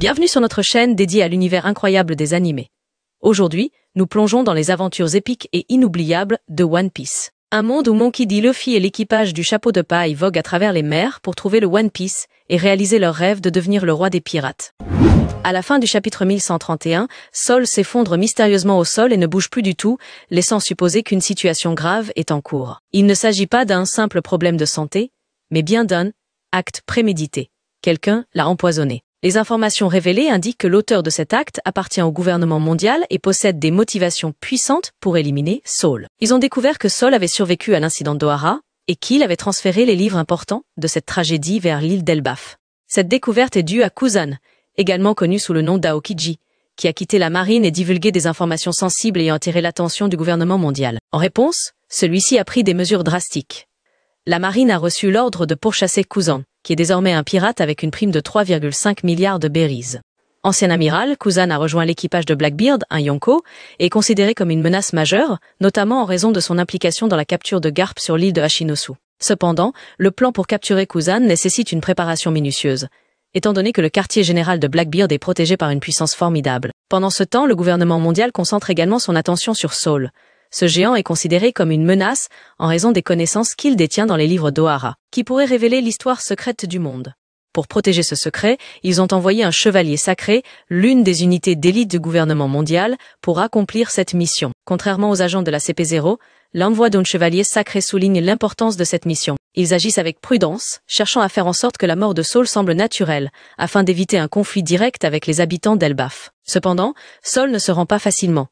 Bienvenue sur notre chaîne dédiée à l'univers incroyable des animés. Aujourd'hui, nous plongeons dans les aventures épiques et inoubliables de One Piece. Un monde où Monkey D. Luffy et l'équipage du chapeau de paille voguent à travers les mers pour trouver le One Piece et réaliser leur rêve de devenir le roi des pirates. À la fin du chapitre 1131, Sol s'effondre mystérieusement au sol et ne bouge plus du tout, laissant supposer qu'une situation grave est en cours. Il ne s'agit pas d'un simple problème de santé, mais bien d'un acte prémédité. Quelqu'un l'a empoisonné. Les informations révélées indiquent que l'auteur de cet acte appartient au gouvernement mondial et possède des motivations puissantes pour éliminer Sol. Ils ont découvert que Sol avait survécu à l'incident d'Ohara et qu'il avait transféré les livres importants de cette tragédie vers l'île d'Elbaf. Cette découverte est due à Kuzan, également connu sous le nom d'Aokiji, qui a quitté la marine et divulgué des informations sensibles ayant attiré l'attention du gouvernement mondial. En réponse, celui-ci a pris des mesures drastiques. La marine a reçu l'ordre de pourchasser Kuzan, qui est désormais un pirate avec une prime de 3,5 milliards de berries. Ancien amiral, Kuzan a rejoint l'équipage de Blackbeard, un Yonko, et est considéré comme une menace majeure, notamment en raison de son implication dans la capture de Garp sur l'île de Hachinosu. Cependant, le plan pour capturer Kuzan nécessite une préparation minutieuse, étant donné que le quartier général de Blackbeard est protégé par une puissance formidable. Pendant ce temps, le gouvernement mondial concentre également son attention sur Sol. Ce géant est considéré comme une menace en raison des connaissances qu'il détient dans les livres d'Ohara, qui pourraient révéler l'histoire secrète du monde. Pour protéger ce secret, ils ont envoyé un chevalier sacré, l'une des unités d'élite du gouvernement mondial, pour accomplir cette mission. Contrairement aux agents de la CP0, l'envoi d'un chevalier sacré souligne l'importance de cette mission. Ils agissent avec prudence, cherchant à faire en sorte que la mort de Sol semble naturelle, afin d'éviter un conflit direct avec les habitants d'Elbaf. Cependant, Sol ne se rend pas facilement.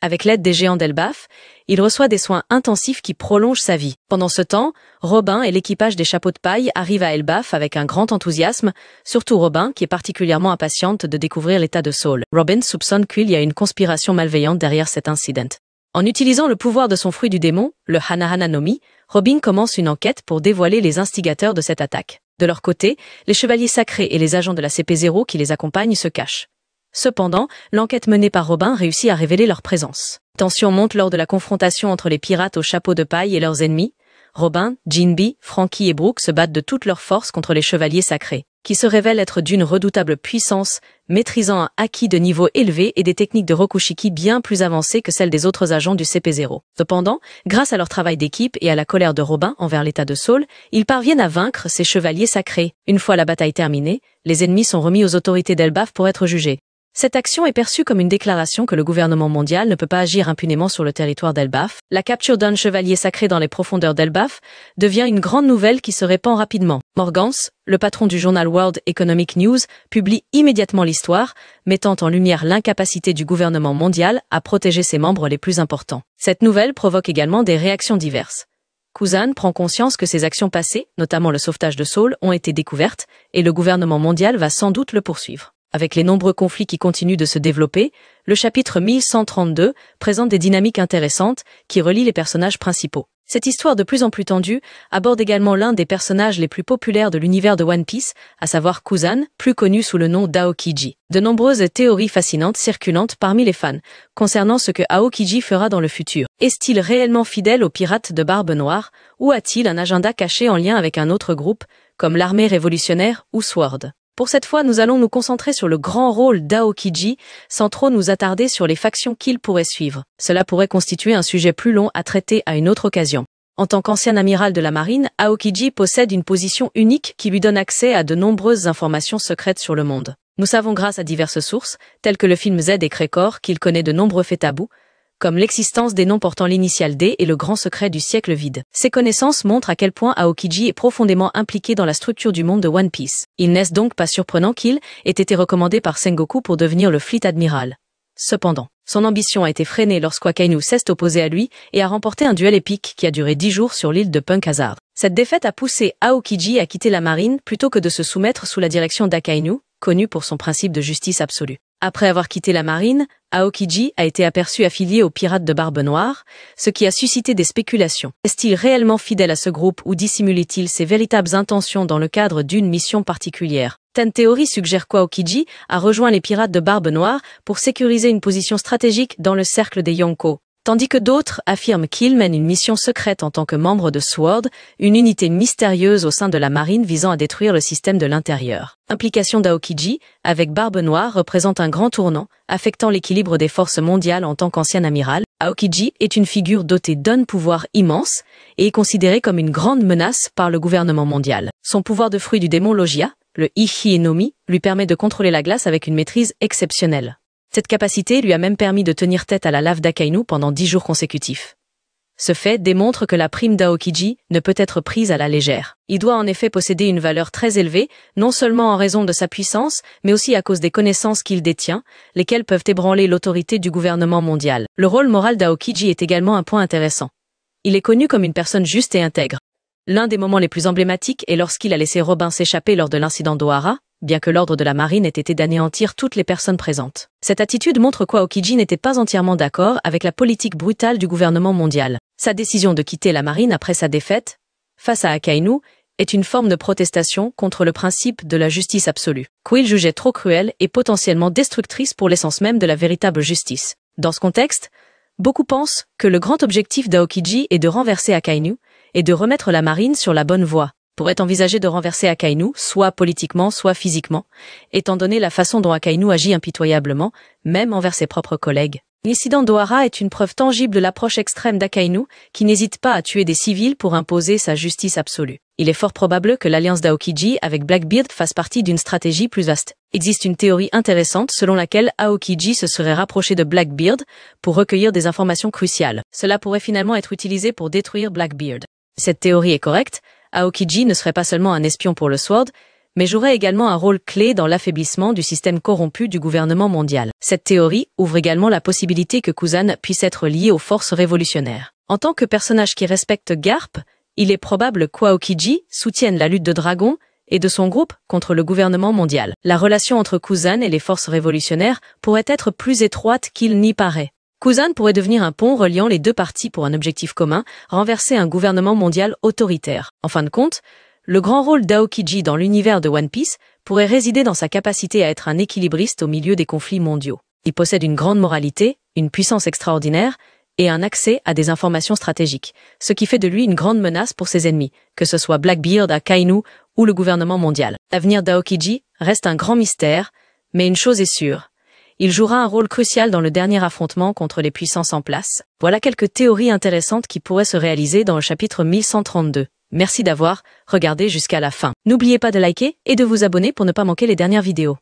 Avec l'aide des géants d'Elbaf, il reçoit des soins intensifs qui prolongent sa vie. Pendant ce temps, Robin et l'équipage des chapeaux de paille arrivent à Elbaf avec un grand enthousiasme, surtout Robin qui est particulièrement impatiente de découvrir l'état de Sol. Robin soupçonne qu'il y a une conspiration malveillante derrière cet incident. En utilisant le pouvoir de son fruit du démon, le Hanahana no Mi, Robin commence une enquête pour dévoiler les instigateurs de cette attaque. De leur côté, les chevaliers sacrés et les agents de la CP0 qui les accompagnent se cachent. Cependant, l'enquête menée par Robin réussit à révéler leur présence. Tension monte lors de la confrontation entre les pirates aux chapeaux de paille et leurs ennemis. Robin, Jinbe, Franky et Brook se battent de toutes leurs forces contre les chevaliers sacrés, qui se révèlent être d'une redoutable puissance, maîtrisant un haki de niveau élevé et des techniques de Rokushiki bien plus avancées que celles des autres agents du CP0. Cependant, grâce à leur travail d'équipe et à la colère de Robin envers l'état de Sol, ils parviennent à vaincre ces chevaliers sacrés. Une fois la bataille terminée, les ennemis sont remis aux autorités d'Elbaf pour être jugés. Cette action est perçue comme une déclaration que le gouvernement mondial ne peut pas agir impunément sur le territoire d'Elbaf. La capture d'un chevalier sacré dans les profondeurs d'Elbaf devient une grande nouvelle qui se répand rapidement. Morgans, le patron du journal World Economic News, publie immédiatement l'histoire, mettant en lumière l'incapacité du gouvernement mondial à protéger ses membres les plus importants. Cette nouvelle provoque également des réactions diverses. Kuzan prend conscience que ses actions passées, notamment le sauvetage de Sol, ont été découvertes, et le gouvernement mondial va sans doute le poursuivre. Avec les nombreux conflits qui continuent de se développer, le chapitre 1132 présente des dynamiques intéressantes qui relient les personnages principaux. Cette histoire de plus en plus tendue aborde également l'un des personnages les plus populaires de l'univers de One Piece, à savoir Kuzan, plus connu sous le nom d'Aokiji. De nombreuses théories fascinantes circulent parmi les fans concernant ce que Aokiji fera dans le futur. Est-il réellement fidèle aux pirates de Barbe Noire ou a-t-il un agenda caché en lien avec un autre groupe, comme l'armée révolutionnaire ou Sword? Pour cette fois, nous allons nous concentrer sur le grand rôle d'Aokiji, sans trop nous attarder sur les factions qu'il pourrait suivre. Cela pourrait constituer un sujet plus long à traiter à une autre occasion. En tant qu'ancien amiral de la marine, Aokiji possède une position unique qui lui donne accès à de nombreuses informations secrètes sur le monde. Nous savons grâce à diverses sources, telles que le film Z et Crécor, qu'il connaît de nombreux faits tabous, comme l'existence des noms portant l'initiale D et le grand secret du siècle vide. Ces connaissances montrent à quel point Aokiji est profondément impliqué dans la structure du monde de One Piece. Il n'est donc pas surprenant qu'il ait été recommandé par Sengoku pour devenir le Fleet Admiral. Cependant, son ambition a été freinée lorsqu'Akainu s'est opposé à lui et a remporté un duel épique qui a duré 10 jours sur l'île de Punk Hazard. Cette défaite a poussé Aokiji à quitter la marine plutôt que de se soumettre sous la direction d'Akainu, connu pour son principe de justice absolue. Après avoir quitté la marine, Aokiji a été aperçu affilié aux pirates de Barbe Noire, ce qui a suscité des spéculations. Est-il réellement fidèle à ce groupe ou dissimule-t-il ses véritables intentions dans le cadre d'une mission particulière? Certaines théories suggèrent qu'Aokiji a rejoint les pirates de Barbe Noire pour sécuriser une position stratégique dans le cercle des Yonko, tandis que d'autres affirment qu'il mène une mission secrète en tant que membre de SWORD, une unité mystérieuse au sein de la marine visant à détruire le système de l'intérieur. Implication d'Aokiji, avec Barbe Noire, représente un grand tournant, affectant l'équilibre des forces mondiales en tant qu'ancien amiral. Aokiji est une figure dotée d'un pouvoir immense et est considérée comme une grande menace par le gouvernement mondial. Son pouvoir de fruit du démon Logia, le Ichi-Enomi, lui permet de contrôler la glace avec une maîtrise exceptionnelle. Cette capacité lui a même permis de tenir tête à la lave d'Akainu pendant 10 jours consécutifs. Ce fait démontre que la prime d'Aokiji ne peut être prise à la légère. Il doit en effet posséder une valeur très élevée, non seulement en raison de sa puissance, mais aussi à cause des connaissances qu'il détient, lesquelles peuvent ébranler l'autorité du gouvernement mondial. Le rôle moral d'Aokiji est également un point intéressant. Il est connu comme une personne juste et intègre. L'un des moments les plus emblématiques est lorsqu'il a laissé Robin s'échapper lors de l'incident d'Ohara, bien que l'ordre de la marine ait été d'anéantir toutes les personnes présentes. Cette attitude montre qu'Aokiji n'était pas entièrement d'accord avec la politique brutale du gouvernement mondial. Sa décision de quitter la marine après sa défaite, face à Akainu, est une forme de protestation contre le principe de la justice absolue, qu'il jugeait trop cruelle et potentiellement destructrice pour l'essence même de la véritable justice. Dans ce contexte, beaucoup pensent que le grand objectif d'Aokiji est de renverser Akainu et de remettre la marine sur la bonne voie. Pourrait envisager de renverser Akainu, soit politiquement, soit physiquement, étant donné la façon dont Akainu agit impitoyablement, même envers ses propres collègues. L'incident d'Ohara est une preuve tangible de l'approche extrême d'Akainu, qui n'hésite pas à tuer des civils pour imposer sa justice absolue. Il est fort probable que l'alliance d'Aokiji avec Blackbeard fasse partie d'une stratégie plus vaste. Existe une théorie intéressante selon laquelle Aokiji se serait rapproché de Blackbeard pour recueillir des informations cruciales. Cela pourrait finalement être utilisé pour détruire Blackbeard. Cette théorie est correcte. Aokiji ne serait pas seulement un espion pour le SWORD, mais jouerait également un rôle clé dans l'affaiblissement du système corrompu du gouvernement mondial. Cette théorie ouvre également la possibilité que Kuzan puisse être lié aux forces révolutionnaires. En tant que personnage qui respecte Garp, il est probable qu'Aokiji soutienne la lutte de Dragon et de son groupe contre le gouvernement mondial. La relation entre Kuzan et les forces révolutionnaires pourrait être plus étroite qu'il n'y paraît. Kuzan pourrait devenir un pont reliant les deux parties pour un objectif commun, renverser un gouvernement mondial autoritaire. En fin de compte, le grand rôle d'Aokiji dans l'univers de One Piece pourrait résider dans sa capacité à être un équilibriste au milieu des conflits mondiaux. Il possède une grande moralité, une puissance extraordinaire et un accès à des informations stratégiques, ce qui fait de lui une grande menace pour ses ennemis, que ce soit Blackbeard, Akainu ou le gouvernement mondial. L'avenir d'Aokiji reste un grand mystère, mais une chose est sûre. Il jouera un rôle crucial dans le dernier affrontement contre les puissances en place. Voilà quelques théories intéressantes qui pourraient se réaliser dans le chapitre 1132. Merci d'avoir regardé jusqu'à la fin. N'oubliez pas de liker et de vous abonner pour ne pas manquer les dernières vidéos.